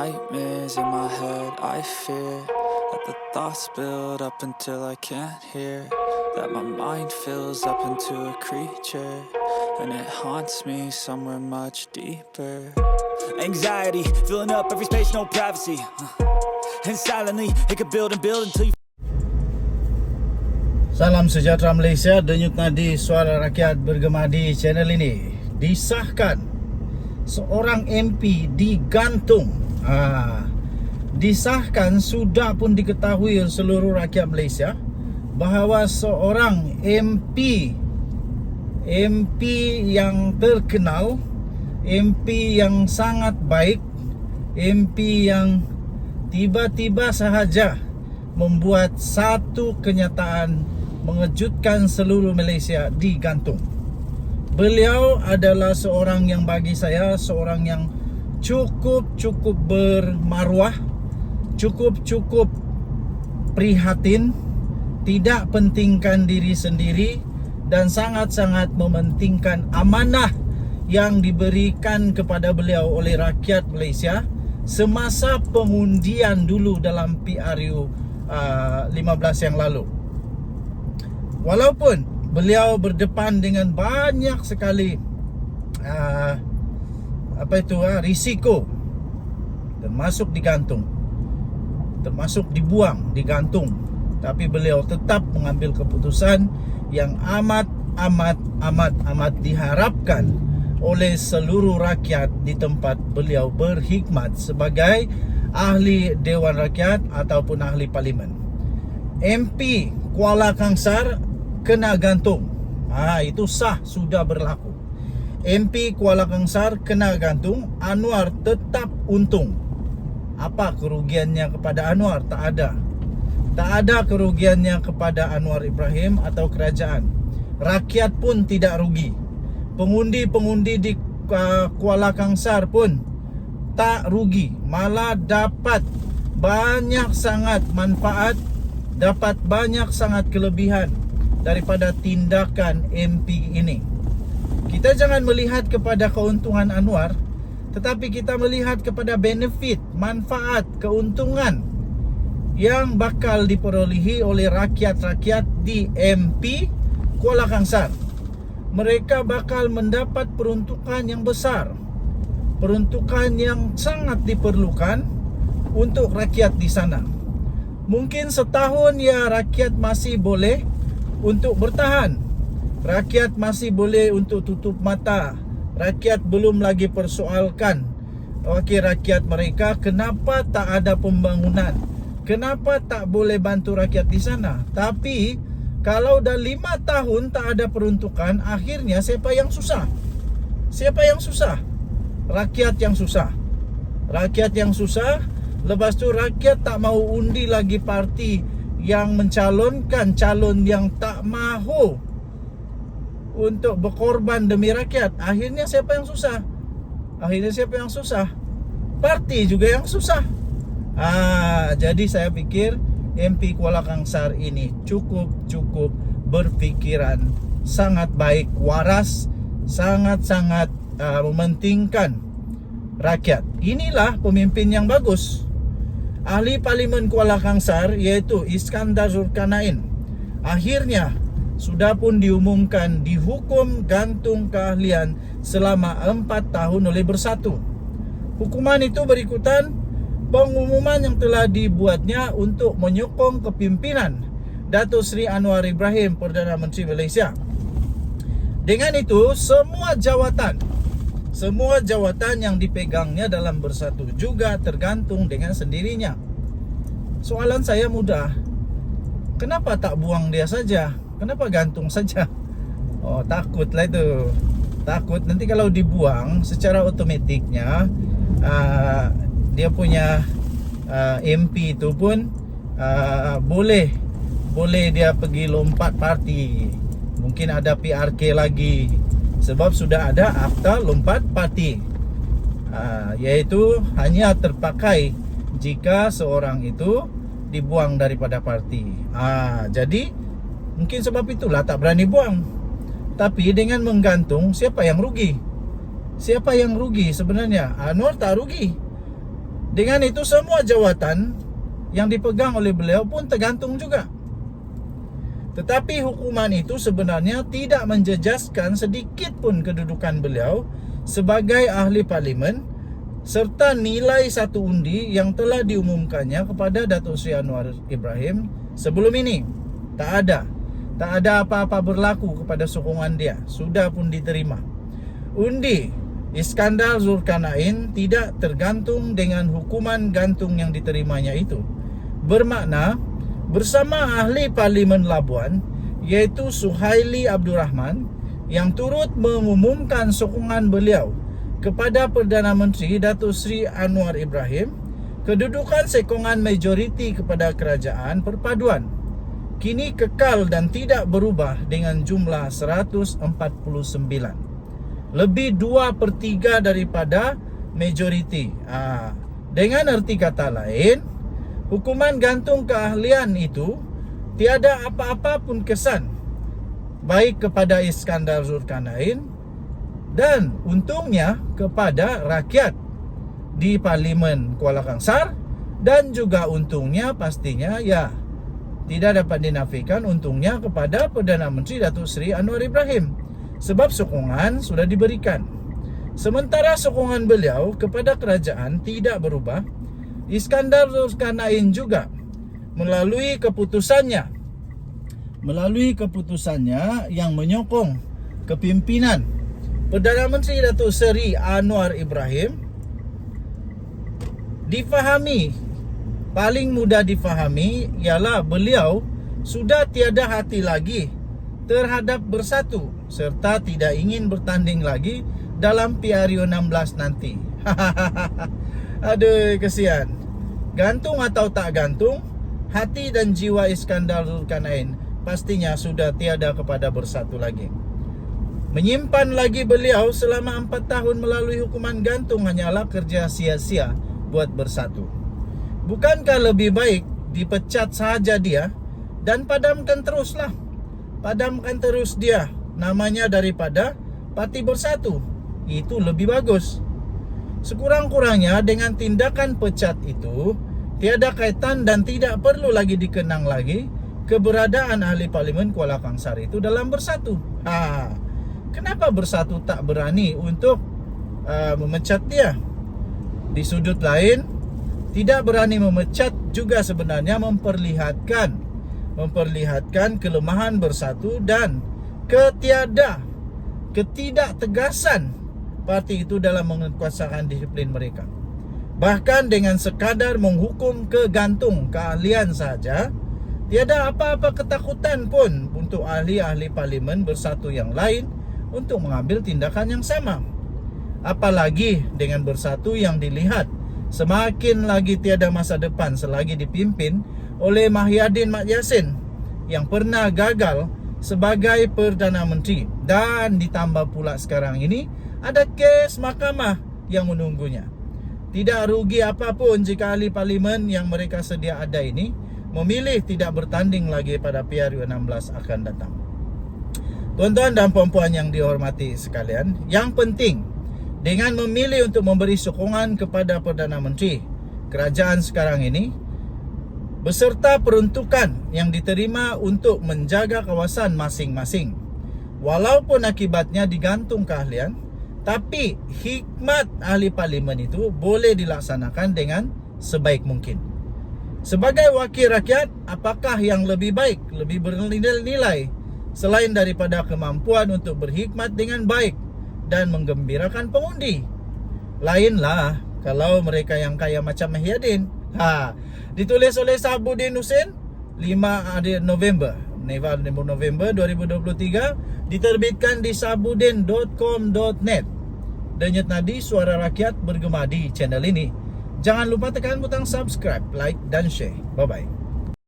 nightmares in my head, I fear that the thoughts build up until I can't hear, that my mind fills up into a creature, and it haunts me somewhere much deeper. Anxiety, filling up every space, no privacy, and silently, it could build and build until you... Salam sejahtera Malaysia, denyut nadi suara rakyat bergema di channel ini. Disahkan seorang MP digantung. Disahkan, sudah pun diketahui oleh seluruh rakyat Malaysia bahawa seorang MP yang terkenal, MP yang sangat baik, MP yang tiba-tiba sahaja membuat satu kenyataan mengejutkan seluruh Malaysia, digantung. Beliau adalah seorang yang bagi saya seorang yang cukup bermaruah, cukup prihatin, tidak pentingkan diri sendiri, dan sangat-sangat mementingkan amanah yang diberikan kepada beliau oleh rakyat Malaysia semasa pengundian dulu dalam PRU 15 yang lalu. Walaupun beliau berdepan dengan banyak sekali risiko, termasuk digantung, termasuk dibuang, digantung, tapi beliau tetap mengambil keputusan yang amat diharapkan oleh seluruh rakyat di tempat beliau berkhidmat sebagai ahli Dewan Rakyat ataupun ahli Parlimen. MP Kuala Kangsar kena gantung. Itu sah, sudah berlaku. MP Kuala Kangsar kena gantung, Anwar tetap untung. Apa kerugiannya kepada Anwar? Tak ada. Tak ada kerugiannya kepada Anwar Ibrahim atau kerajaan. Rakyat pun tidak rugi. Pengundi-pengundi di Kuala Kangsar pun tak rugi, malah dapat banyak sangat manfaat, dapat banyak sangat kelebihan daripada tindakan MP ini. Kita jangan melihat kepada keuntungan Anwar, tetapi kita melihat kepada benefit, manfaat, keuntungan yang bakal diperolehi oleh rakyat-rakyat di MP Kuala Kangsar. Mereka bakal mendapat peruntukan yang besar, peruntukan yang sangat diperlukan untuk rakyat di sana. Mungkin setahun ya rakyat masih boleh untuk bertahan, rakyat masih boleh untuk tutup mata, rakyat belum lagi persoalkan wakil rakyat mereka kenapa tak ada pembangunan, kenapa tak boleh bantu rakyat di sana. Tapi kalau dah 5 tahun tak ada peruntukan, akhirnya siapa yang susah? Siapa yang susah? Rakyat yang susah. Rakyat yang susah. Lepas tu rakyat tak mau undi lagi parti yang mencalonkan calon yang tak mahu untuk berkorban demi rakyat. Akhirnya siapa yang susah? Akhirnya siapa yang susah? Parti juga yang susah. Jadi saya pikir MP Kuala Kangsar ini cukup berfikiran, sangat baik, waras, sangat mementingkan rakyat. Inilah pemimpin yang bagus. Ahli Parlimen Kuala Kangsar iaitu Iskandar Zulkarnain akhirnya sudah pun diumumkan dihukum gantung keahlian selama 4 tahun oleh Bersatu. Hukuman itu berikutan pengumuman yang telah dibuatnya untuk menyokong kepimpinan Datuk Seri Anwar Ibrahim, Perdana Menteri Malaysia. Dengan itu semua jawatan yang dipegangnya dalam Bersatu juga tergantung dengan sendirinya. Soalan saya mudah. Kenapa tak buang dia saja? Kenapa gantung saja? Takutlah itu. Takut nanti kalau dibuang secara otomatiknya dia punya MP itu pun boleh dia pergi lompat parti. Mungkin ada PRK lagi, sebab sudah ada akta lompat parti, iaitu hanya terpakai jika seorang itu dibuang daripada parti. Jadi mungkin sebab itulah tak berani buang. Tapi dengan menggantung, siapa yang rugi? Siapa yang rugi sebenarnya? Anwar tak rugi. Dengan itu semua jawatan yang dipegang oleh beliau pun tergantung juga. Tetapi hukuman itu sebenarnya tidak menjejaskan sedikit pun kedudukan beliau sebagai ahli parlimen serta nilai satu undi yang telah diumumkannya kepada Datuk Seri Anwar Ibrahim sebelum ini. Tak ada apa-apa berlaku kepada sokongan dia, sudah pun diterima. Undi Iskandar Zulkarnain tidak tergantung dengan hukuman gantung yang diterimanya itu. Bermakna bersama ahli parlimen Labuan iaitu Suhaili Abdul Rahman yang turut mengumumkan sokongan beliau kepada Perdana Menteri Datuk Seri Anwar Ibrahim, kedudukan sokongan majoriti kepada kerajaan perpaduan kini kekal dan tidak berubah dengan jumlah 149. Lebih 2/3 daripada majoriti. Dengan erti kata lain, hukuman gantung keahlian itu tiada apa-apa pun kesan baik kepada Iskandar Zulkarnain dan untungnya kepada rakyat di Parlimen Kuala Kangsar, dan juga untungnya pastinya tidak dapat dinafikan untungnya kepada Perdana Menteri Datuk Seri Anwar Ibrahim, sebab sokongan sudah diberikan. Sementara sokongan beliau kepada kerajaan tidak berubah, Iskandar Zulkarnain juga melalui keputusannya yang menyokong kepimpinan Perdana Menteri Datuk Seri Anwar Ibrahim paling mudah difahami ialah beliau sudah tiada hati lagi terhadap Bersatu serta tidak ingin bertanding lagi dalam PRU 16 nanti. Aduh, kesian. Gantung atau tak gantung, hati dan jiwa Iskandar Zulkarnain pastinya sudah tiada kepada Bersatu lagi. Menyimpan lagi beliau selama 4 tahun melalui hukuman gantung hanyalah kerja sia-sia buat Bersatu. Bukankah lebih baik dipecat sahaja dia dan padamkan terus dia namanya daripada Parti Bersatu? Itu lebih bagus. Sekurang-kurangnya dengan tindakan pecat itu tiada kaitan dan tidak perlu lagi dikenang lagi keberadaan ahli parlimen Kuala Kangsar itu dalam Bersatu. Kenapa Bersatu tak berani untuk memecat dia? Di sudut lain, tidak berani memecat juga sebenarnya memperlihatkan kelemahan Bersatu dan ketidaktegasan parti itu dalam menguasaan disiplin mereka. Bahkan dengan sekadar menghukum ke gantung keahlian saja, tiada apa-apa ketakutan pun untuk ahli-ahli parlimen Bersatu yang lain untuk mengambil tindakan yang sama. Apalagi dengan Bersatu yang dilihat semakin lagi tiada masa depan selagi dipimpin oleh Mahyadin Mat Yassin yang pernah gagal sebagai Perdana Menteri, dan ditambah pula sekarang ini ada kes mahkamah yang menunggunya. Tidak rugi apapun jika ahli parlimen yang mereka sedia ada ini memilih tidak bertanding lagi pada PRU 16 akan datang. Tuan-tuan dan puan-puan yang dihormati sekalian, yang penting dengan memilih untuk memberi sokongan kepada Perdana Menteri kerajaan sekarang ini beserta peruntukan yang diterima untuk menjaga kawasan masing-masing, walaupun akibatnya digantung keahlian, tapi hikmat ahli parlimen itu boleh dilaksanakan dengan sebaik mungkin. Sebagai wakil rakyat, apakah yang lebih baik, lebih bernilai selain daripada kemampuan untuk berhikmat dengan baik dan menggembirakan pengundi? Lainlah kalau mereka yang kaya macam Mahyadin. Ditulis oleh Sahabuddin Hussein 5 November 2023, diterbitkan di sahabuddin.com.net. Denyut nadi suara rakyat bergema di channel ini. Jangan lupa tekan butang subscribe, like dan share. Bye bye.